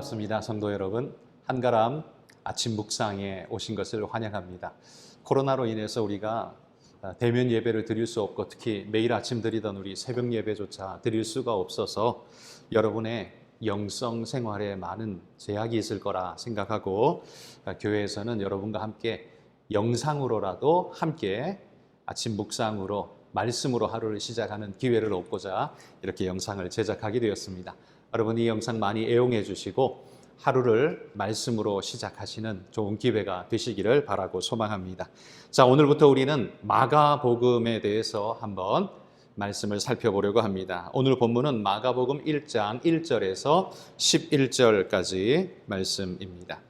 반갑습니다. 성도 여러분, 한가람 아침 묵상에 오신 것을 환영합니다. 코로나로 인해서 우리가 대면 예배를 드릴 수 없고 특히 매일 아침 드리던 우리 새벽 예배조차 드릴 수가 없어서 여러분의 영성 생활에 많은 제약이 있을 거라 생각하고 교회에서는 여러분과 함께 영상으로라도 함께 아침 묵상으로 말씀으로 하루를 시작하는 기회를 얻고자 이렇게 영상을 제작하게 되었습니다. 여러분 이 영상 많이 애용해 주시고 하루를 말씀으로 시작하시는 좋은 기회가 되시기를 바라고 소망합니다. 자, 오늘부터 우리는 마가복음에 대해서 한번 말씀을 살펴보려고 합니다. 오늘 본문은 마가복음 1장 1절에서 11절까지 말씀입니다.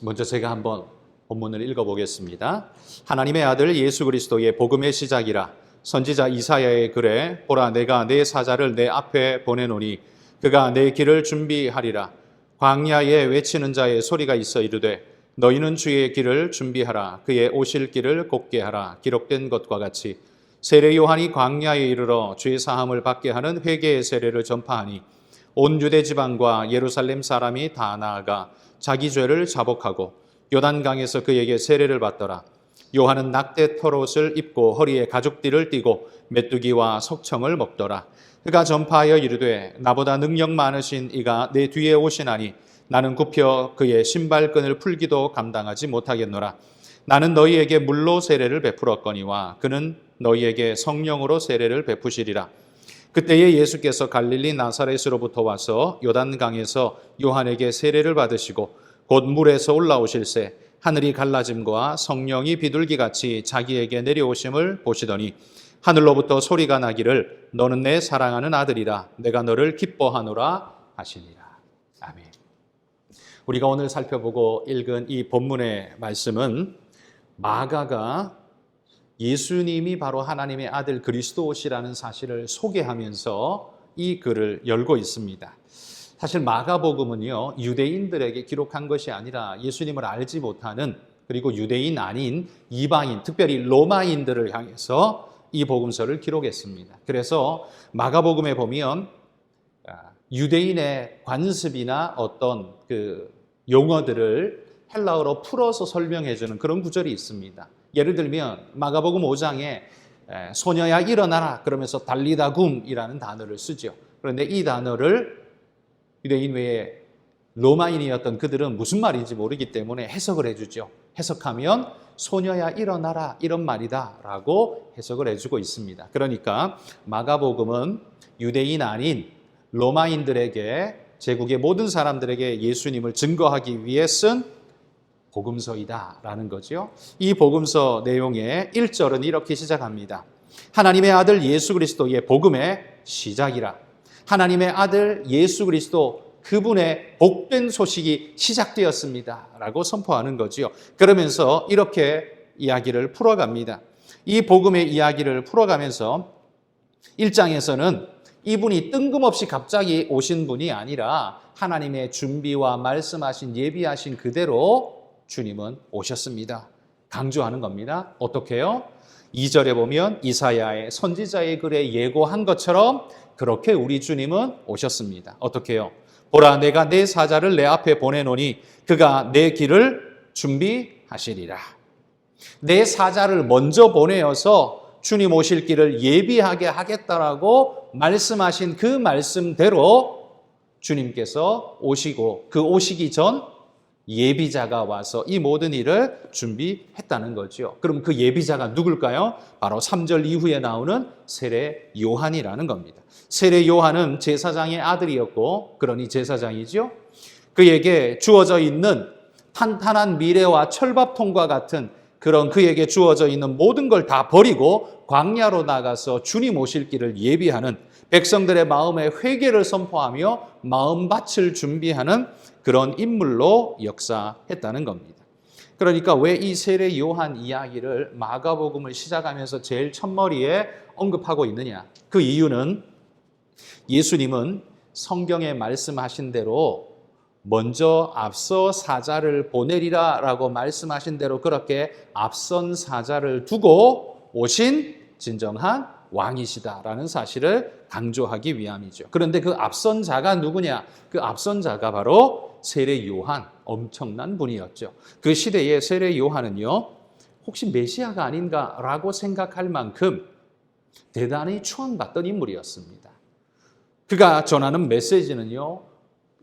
먼저 제가 한번 본문을 읽어보겠습니다. 하나님의 아들 예수 그리스도의 복음의 시작이라. 선지자 이사야의 글에 보라 내가 내 사자를 내 앞에 보내노니 그가 내 길을 준비하리라. 광야에 외치는 자의 소리가 있어 이르되 너희는 주의 길을 준비하라. 그의 오실 길을 곧게 하라. 기록된 것과 같이 세례 요한이 광야에 이르러 죄 사함을 받게 하는 회개의 세례를 전파하니 온 유대 지방과 예루살렘 사람이 다 나아가 자기 죄를 자복하고 요단강에서 그에게 세례를 받더라. 요한은 낙대 털옷을 입고 허리에 가죽띠를 띠고 메뚜기와 석청을 먹더라. 그가 전파하여 이르되 나보다 능력 많으신 이가 내 뒤에 오시나니 나는 굽혀 그의 신발끈을 풀기도 감당하지 못하겠노라. 나는 너희에게 물로 세례를 베풀었거니와 그는 너희에게 성령으로 세례를 베푸시리라. 그때에 예수께서 갈릴리 나사렛으로부터 와서 요단강에서 요한에게 세례를 받으시고 곧 물에서 올라오실새 하늘이 갈라짐과 성령이 비둘기같이 자기에게 내려오심을 보시더니 하늘로부터 소리가 나기를 너는 내 사랑하는 아들이라 내가 너를 기뻐하노라 하시니라. 아멘. 우리가 오늘 살펴보고 읽은 이 본문의 말씀은 마가가 예수님이 바로 하나님의 아들 그리스도시라는 사실을 소개하면서 이 글을 열고 있습니다. 사실 마가복음은요, 유대인들에게 기록한 것이 아니라 예수님을 알지 못하는 그리고 유대인 아닌 이방인, 특별히 로마인들을 향해서 이 복음서를 기록했습니다. 그래서 마가복음에 보면 유대인의 관습이나 어떤 그 용어들을 헬라어로 풀어서 설명해 주는 그런 구절이 있습니다. 예를 들면 마가복음 5장에 소녀야 일어나라 그러면서 달리다굼이라는 단어를 쓰죠. 그런데 이 단어를 유대인 외에 로마인이었던 그들은 무슨 말인지 모르기 때문에 해석을 해주죠. 해석하면 소녀야 일어나라 이런 말이다 라고 해석을 해주고 있습니다. 그러니까 마가복음은 유대인 아닌 로마인들에게 제국의 모든 사람들에게 예수님을 증거하기 위해 쓴 복음서이다 라는 거죠. 이 복음서 내용의 1절은 이렇게 시작합니다. 하나님의 아들 예수 그리스도의 복음의 시작이라. 하나님의 아들 예수 그리스도 그분의 복된 소식이 시작되었습니다 라고 선포하는 거지요. 그러면서 이렇게 이야기를 풀어갑니다. 이 복음의 이야기를 풀어가면서 1장에서는 이분이 뜬금없이 갑자기 오신 분이 아니라 하나님의 준비와 말씀하신 예비하신 그대로 주님은 오셨습니다. 강조하는 겁니다. 어떻게요? 2절에 보면 이사야의 선지자의 글에 예고한 것처럼 그렇게 우리 주님은 오셨습니다. 어떻게요? 보라 내가 내 사자를 내 앞에 보내노니 그가 내 길을 준비하시리라. 내 사자를 먼저 보내어서 주님 오실 길을 예비하게 하겠다라고 말씀하신 그 말씀대로 주님께서 오시고 그 오시기 전 예비자가 와서 이 모든 일을 준비했다는 거죠. 그럼 그 예비자가 누굴까요? 바로 3절 이후에 나오는 세례 요한이라는 겁니다. 세례 요한은 제사장의 아들이었고 그러니 제사장이죠. 그에게 주어져 있는 탄탄한 미래와 철밥통과 같은 그런 그에게 주어져 있는 모든 걸 다 버리고 광야로 나가서 주님 오실 길을 예비하는 백성들의 마음에 회개를 선포하며 마음밭을 준비하는 그런 인물로 역사했다는 겁니다. 그러니까 왜 이 세례 요한 이야기를 마가복음을 시작하면서 제일 첫머리에 언급하고 있느냐? 그 이유는 예수님은 성경에 말씀하신 대로 먼저 앞서 사자를 보내리라 라고 말씀하신 대로 그렇게 앞선 사자를 두고 오신 진정한 왕이시다라는 사실을 강조하기 위함이죠. 그런데 그 앞선 자가 누구냐? 그 앞선 자가 바로 세례 요한, 엄청난 분이었죠. 그 시대의 세례 요한은요, 혹시 메시아가 아닌가라고 생각할 만큼 대단히 추앙받던 인물이었습니다. 그가 전하는 메시지는요,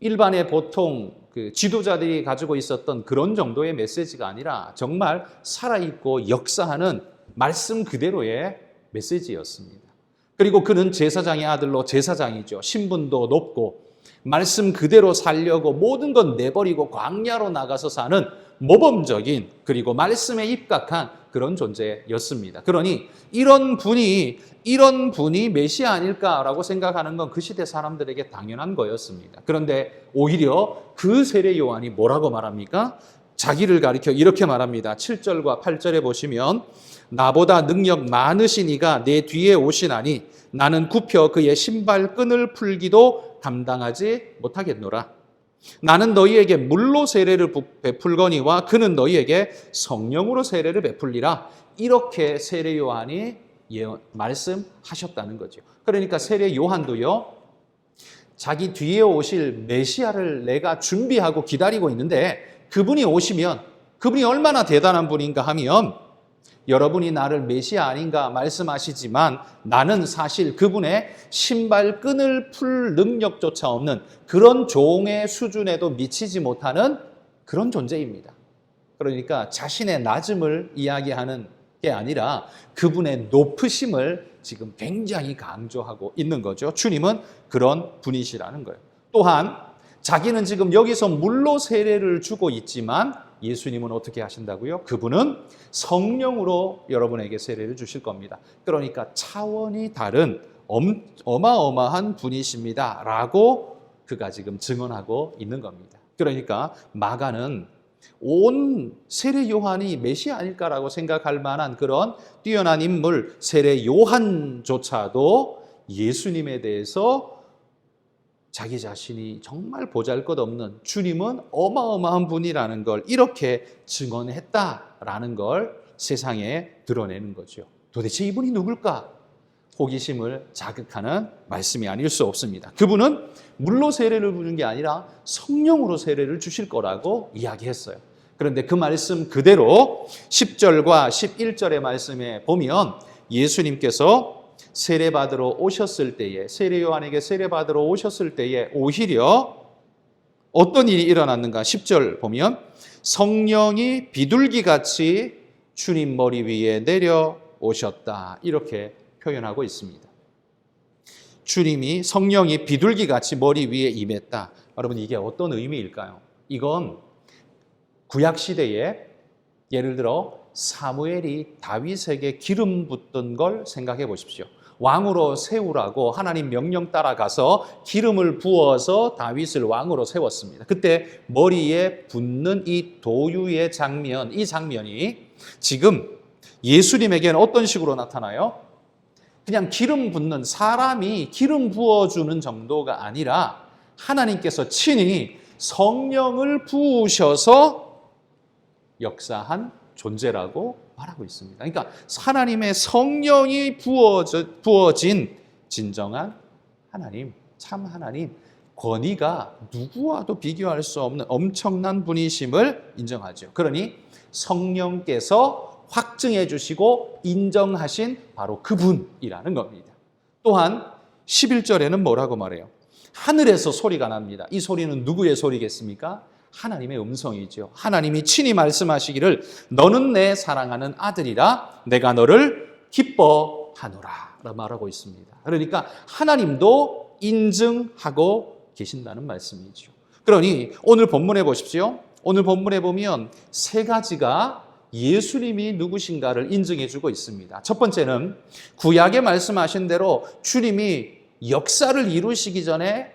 일반의 보통 그 지도자들이 가지고 있었던 그런 정도의 메시지가 아니라 정말 살아있고 역사하는 말씀 그대로의 메시지였습니다. 그리고 그는 제사장의 아들로 제사장이죠. 신분도 높고 말씀 그대로 살려고 모든 건 내버리고 광야로 나가서 사는 모범적인 그리고 말씀에 입각한 그런 존재였습니다. 그러니 이런 분이 메시아 아닐까라고 생각하는 건 그 시대 사람들에게 당연한 거였습니다. 그런데 오히려 그 세례 요한이 뭐라고 말합니까? 자기를 가리켜 이렇게 말합니다. 7절과 8절에 보시면 나보다 능력 많으신 이가 내 뒤에 오시나니 나는 굽혀 그의 신발끈을 풀기도 감당하지 못하겠노라. 나는 너희에게 물로 세례를 베풀거니와 그는 너희에게 성령으로 세례를 베풀리라. 이렇게 세례 요한이 말씀하셨다는 거죠. 그러니까 세례 요한도요, 자기 뒤에 오실 메시아를 내가 준비하고 기다리고 있는데 그분이 오시면 그분이 얼마나 대단한 분인가 하면 여러분이 나를 메시아 아닌가 말씀하시지만 나는 사실 그분의 신발끈을 풀 능력조차 없는 그런 종의 수준에도 미치지 못하는 그런 존재입니다. 그러니까 자신의 낮음을 이야기하는 게 아니라 그분의 높으심을 지금 굉장히 강조하고 있는 거죠. 주님은 그런 분이시라는 거예요. 또한 자기는 지금 여기서 물로 세례를 주고 있지만 예수님은 어떻게 하신다고요? 그분은 성령으로 여러분에게 세례를 주실 겁니다. 그러니까 차원이 다른 어마어마한 분이십니다 라고 그가 지금 증언하고 있는 겁니다. 그러니까 마가는 온 세례 요한이 메시아 아닐까라고 생각할 만한 그런 뛰어난 인물 세례 요한조차도 예수님에 대해서 자기 자신이 정말 보잘것없는 주님은 어마어마한 분이라는 걸 이렇게 증언했다라는 걸 세상에 드러내는 거죠. 도대체 이분이 누굴까? 호기심을 자극하는 말씀이 아닐 수 없습니다. 그분은 물로 세례를 부는 게 아니라 성령으로 세례를 주실 거라고 이야기했어요. 그런데 그 말씀 그대로 10절과 11절의 말씀에 보면 예수님께서 세례받으러 오셨을 때에 세례 요한에게 세례받으러 오셨을 때에 오히려 어떤 일이 일어났는가? 10절 보면 성령이 비둘기같이 주님 머리 위에 내려오셨다 이렇게 표현하고 있습니다. 주님이 성령이 비둘기같이 머리 위에 임했다. 여러분 이게 어떤 의미일까요? 이건 구약시대에 예를 들어 사무엘이 다윗에게 기름 붓던 걸 생각해 보십시오. 왕으로 세우라고 하나님 명령 따라가서 기름을 부어서 다윗을 왕으로 세웠습니다. 그때 머리에 붓는 이 도유의 장면, 이 장면이 지금 예수님에게는 어떤 식으로 나타나요? 그냥 기름 붓는 사람이 기름 부어주는 정도가 아니라 하나님께서 친히 성령을 부으셔서 역사한 존재라고 말하고 있습니다. 그러니까 하나님의 성령이 부어진 진정한 하나님, 참 하나님, 권위가 누구와도 비교할 수 없는 엄청난 분이심을 인정하죠. 그러니 성령께서 확증해 주시고 인정하신 바로 그분이라는 겁니다. 또한 11절에는 뭐라고 말해요? 하늘에서 소리가 납니다. 이 소리는 누구의 소리겠습니까? 하나님의 음성이죠. 하나님이 친히 말씀하시기를 너는 내 사랑하는 아들이라 내가 너를 기뻐하노라 라고 말하고 있습니다. 그러니까 하나님도 인증하고 계신다는 말씀이죠. 그러니 오늘 본문에 보십시오. 오늘 본문에 보면 세 가지가 예수님이 누구신가를 인증해 주고 있습니다. 첫 번째는 구약에 말씀하신 대로 주님이 역사를 이루시기 전에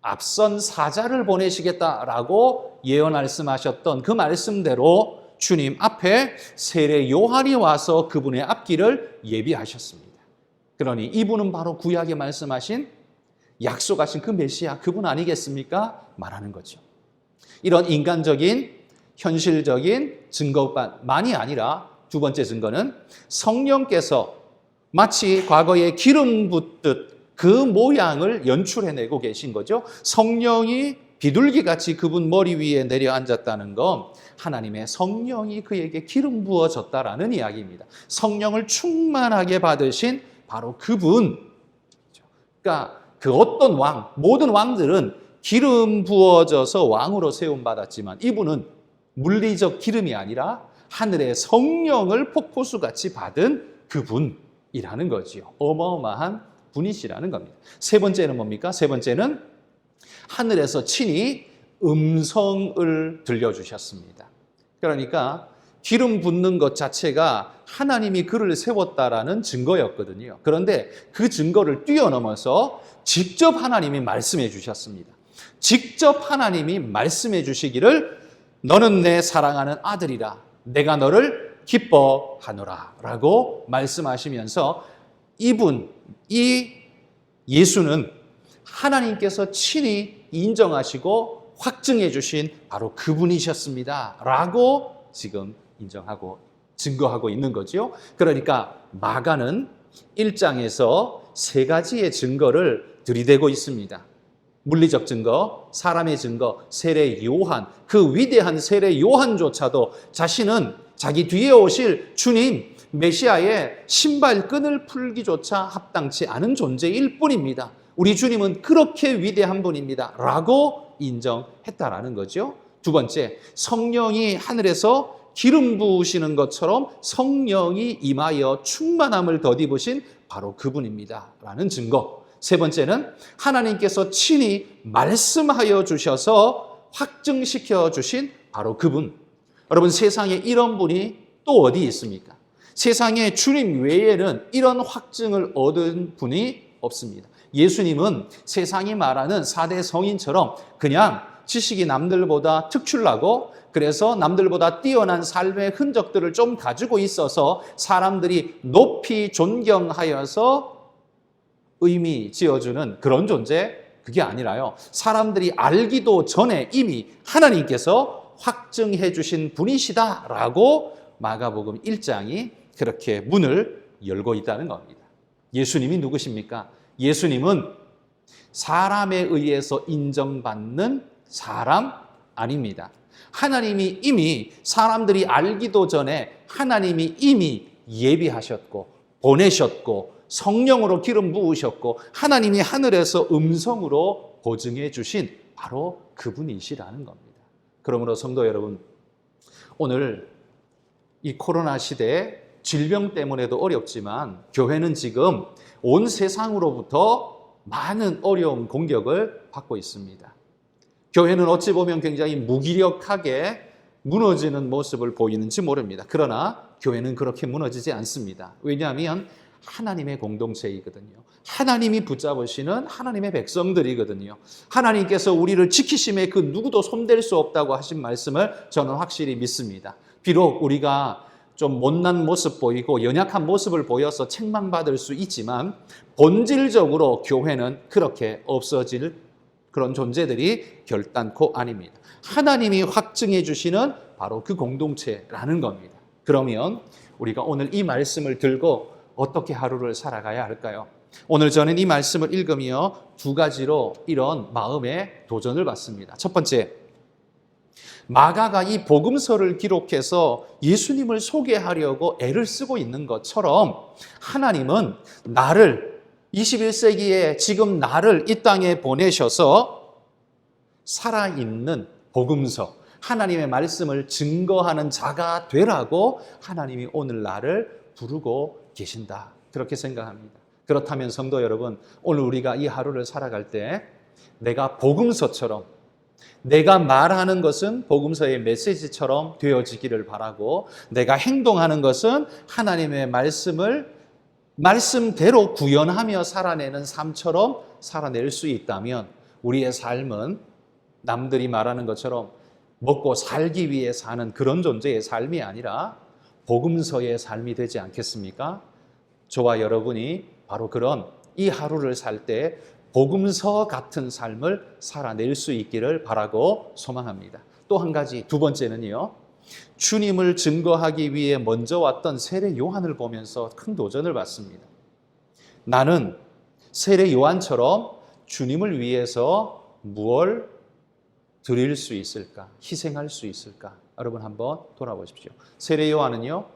앞선 사자를 보내시겠다라고 예언 말씀하셨던 그 말씀대로 주님 앞에 세례 요한이 와서 그분의 앞길을 예비하셨습니다. 그러니 이분은 바로 구약에 말씀하신 약속하신 그 메시아 그분 아니겠습니까? 말하는 거죠. 이런 인간적인 현실적인 증거만이 아니라 두 번째 증거는 성령께서 마치 과거에 기름 붓듯 그 모양을 연출해내고 계신 거죠. 성령이 비둘기같이 그분 머리 위에 내려앉았다는 건 하나님의 성령이 그에게 기름 부어졌다라는 이야기입니다. 성령을 충만하게 받으신 바로 그분. 그러니까 그 어떤 왕, 모든 왕들은 기름 부어져서 왕으로 세움받았지만 이분은 물리적 기름이 아니라 하늘의 성령을 폭포수같이 받은 그분이라는 거지요. 어마어마한 분이시라는 겁니다. 세 번째는 뭡니까? 세 번째는 하늘에서 친히 음성을 들려주셨습니다. 그러니까 기름 붓는 것 자체가 하나님이 그를 세웠다라는 증거였거든요. 그런데 그 증거를 뛰어넘어서 직접 하나님이 말씀해 주셨습니다. 직접 하나님이 말씀해 주시기를 너는 내 사랑하는 아들이라 내가 너를 기뻐하노라 라고 말씀하시면서 이 예수는 하나님께서 친히 인정하시고 확증해 주신 바로 그분이셨습니다 라고 지금 인정하고 증거하고 있는 거죠. 그러니까 마가는 1장에서 세 가지의 증거를 들이대고 있습니다. 물리적 증거, 사람의 증거, 세례 요한, 그 위대한 세례 요한조차도 자신은 자기 뒤에 오실 주님, 메시아의 신발끈을 풀기조차 합당치 않은 존재일 뿐입니다. 우리 주님은 그렇게 위대한 분입니다 라고 인정했다라는 거죠. 두 번째, 성령이 하늘에서 기름 부으시는 것처럼 성령이 임하여 충만함을 덧입으신 바로 그분입니다 라는 증거. 세 번째는 하나님께서 친히 말씀하여 주셔서 확증시켜 주신 바로 그분. 여러분, 세상에 이런 분이 또 어디 있습니까? 세상에 주님 외에는 이런 확증을 얻은 분이 없습니다. 예수님은 세상이 말하는 4대 성인처럼 그냥 지식이 남들보다 특출나고 그래서 남들보다 뛰어난 삶의 흔적들을 좀 가지고 있어서 사람들이 높이 존경하여서 의미 지어주는 그런 존재, 그게 아니라요. 사람들이 알기도 전에 이미 하나님께서 확증해 주신 분이시다라고 마가복음 1장이 그렇게 문을 열고 있다는 겁니다. 예수님이 누구십니까? 예수님은 사람에 의해서 인정받는 사람 아닙니다. 하나님이 이미 사람들이 알기도 전에 하나님이 이미 예비하셨고 보내셨고 성령으로 기름 부으셨고 하나님이 하늘에서 음성으로 보증해 주신 바로 그분이시라는 겁니다. 그러므로 성도 여러분, 오늘 이 코로나 시대에 질병 때문에도 어렵지만 교회는 지금 온 세상으로부터 많은 어려움 공격을 받고 있습니다. 교회는 어찌 보면 굉장히 무기력하게 무너지는 모습을 보이는지 모릅니다. 그러나 교회는 그렇게 무너지지 않습니다. 왜냐하면 하나님의 공동체이거든요. 하나님이 붙잡으시는 하나님의 백성들이거든요. 하나님께서 우리를 지키심에 그 누구도 손댈 수 없다고 하신 말씀을 저는 확실히 믿습니다. 비록 우리가 좀 못난 모습 보이고 연약한 모습을 보여서 책망받을 수 있지만 본질적으로 교회는 그렇게 없어질 그런 존재들이 결단코 아닙니다. 하나님이 확증해 주시는 바로 그 공동체라는 겁니다. 그러면 우리가 오늘 이 말씀을 들고 어떻게 하루를 살아가야 할까요? 오늘 저는 이 말씀을 읽으며 두 가지로 이런 마음의 도전을 받습니다. 첫 번째, 마가가 이 복음서를 기록해서 예수님을 소개하려고 애를 쓰고 있는 것처럼 하나님은 나를 21세기에 지금 나를 이 땅에 보내셔서 살아있는 복음서, 하나님의 말씀을 증거하는 자가 되라고 하나님이 오늘 나를 부르고 계신다. 그렇게 생각합니다. 그렇다면 성도 여러분, 오늘 우리가 이 하루를 살아갈 때 내가 복음서처럼 내가 말하는 것은 복음서의 메시지처럼 되어지기를 바라고 내가 행동하는 것은 하나님의 말씀대로 구현하며 살아내는 삶처럼 살아낼 수 있다면 우리의 삶은 남들이 말하는 것처럼 먹고 살기 위해 사는 그런 존재의 삶이 아니라 복음서의 삶이 되지 않겠습니까? 저와 여러분이 바로 그런 이 하루를 살 때 복음서 같은 삶을 살아낼 수 있기를 바라고 소망합니다. 또 한 가지, 두 번째는요. 주님을 증거하기 위해 먼저 왔던 세례 요한을 보면서 큰 도전을 받습니다. 나는 세례 요한처럼 주님을 위해서 무엇을 드릴 수 있을까? 희생할 수 있을까? 여러분 한번 돌아보십시오. 세례 요한은요,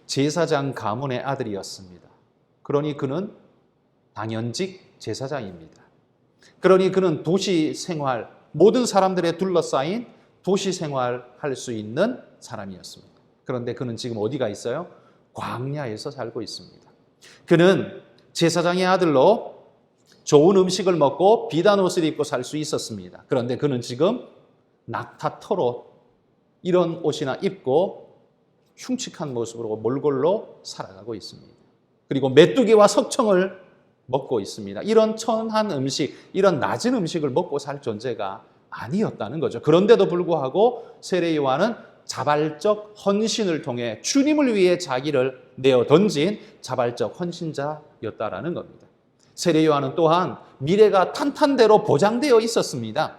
제사장 가문의 아들이었습니다. 그러니 그는 당연직 제사장입니다. 그러니 그는 도시 생활, 모든 사람들에 둘러싸인 도시 생활할 수 있는 사람이었습니다. 그런데 그는 지금 어디가 있어요? 광야에서 살고 있습니다. 그는 제사장의 아들로 좋은 음식을 먹고 비단 옷을 입고 살 수 있었습니다. 그런데 그는 지금 낙타 털옷 이런 옷이나 입고 흉측한 모습으로 몰골로 살아가고 있습니다. 그리고 메뚜기와 석청을 먹고 있습니다. 이런 천한 음식, 이런 낮은 음식을 먹고 살 존재가 아니었다는 거죠. 그런데도 불구하고 세례 요한은 자발적 헌신을 통해 주님을 위해 자기를 내어 던진 자발적 헌신자였다라는 겁니다. 세례 요한은 또한 미래가 탄탄대로 보장되어 있었습니다.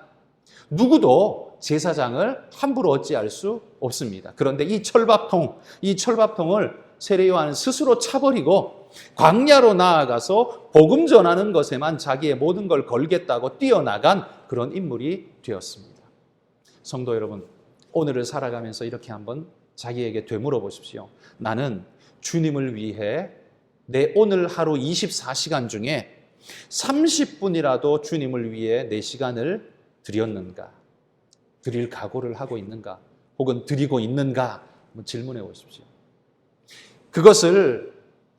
누구도 제사장을 함부로 어찌할 수 없습니다. 그런데 이 철밥통을 세례 요한은 스스로 차버리고 광야로 나아가서 복음 전하는 것에만 자기의 모든 걸 걸겠다고 뛰어나간 그런 인물이 되었습니다. 성도 여러분, 오늘을 살아가면서 이렇게 한번 자기에게 되물어 보십시오. 나는 주님을 위해 내 오늘 하루 24시간 중에 30분이라도 주님을 위해 내 시간을 드렸는가? 드릴 각오를 하고 있는가? 혹은 드리고 있는가? 한번 질문해 보십시오. 그것을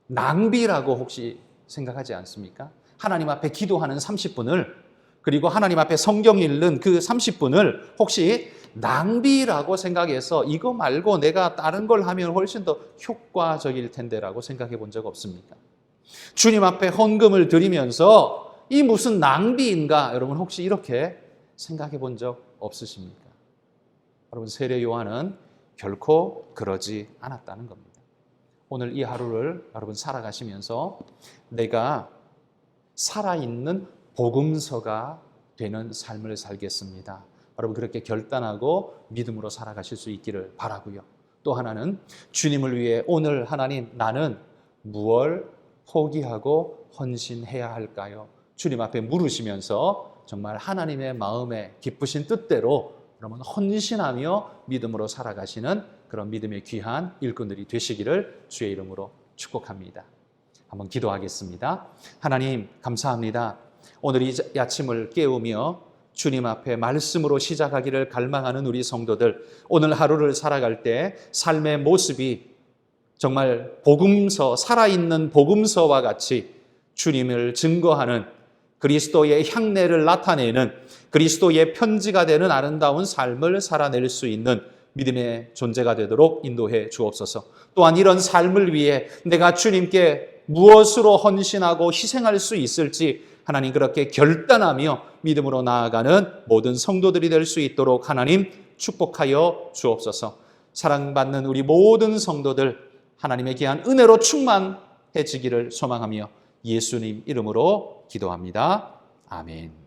낭비라고 혹시 생각하지 않습니까? 하나님 앞에 기도하는 30분을, 그리고 하나님 앞에 성경 읽는 그 30분을 혹시 낭비라고 생각해서 이거 말고 내가 다른 걸 하면 훨씬 더 효과적일 텐데라고 생각해 본 적 없습니까? 주님 앞에 헌금을 드리면서 이 무슨 낭비인가? 여러분 혹시 이렇게 생각해 본 적 없으십니까? 여러분, 세례 요한은 결코 그러지 않았다는 겁니다. 오늘 이 하루를 여러분 살아가시면서 내가 살아있는 복음서가 되는 삶을 살겠습니다. 여러분 그렇게 결단하고 믿음으로 살아가실 수 있기를 바라고요. 또 하나는 주님을 위해 오늘 하나님 나는 무엇을 포기하고 헌신해야 할까요? 주님 앞에 물으시면서 정말 하나님의 마음에 기쁘신 뜻대로 여러분 헌신하며 믿음으로 살아가시는 그런 믿음의 귀한 일꾼들이 되시기를 주의 이름으로 축복합니다. 한번 기도하겠습니다. 하나님 감사합니다. 오늘 이 아침을 깨우며 주님 앞에 말씀으로 시작하기를 갈망하는 우리 성도들, 오늘 하루를 살아갈 때 삶의 모습이 정말 복음서, 살아있는 복음서와 같이 주님을 증거하는 그리스도의 향내를 나타내는 그리스도의 편지가 되는 아름다운 삶을 살아낼 수 있는 믿음의 존재가 되도록 인도해 주옵소서. 또한 이런 삶을 위해 내가 주님께 무엇으로 헌신하고 희생할 수 있을지 하나님 그렇게 결단하며 믿음으로 나아가는 모든 성도들이 될 수 있도록 하나님 축복하여 주옵소서. 사랑받는 우리 모든 성도들 하나님의 귀한 은혜로 충만해지기를 소망하며 예수님 이름으로 기도합니다. 아멘.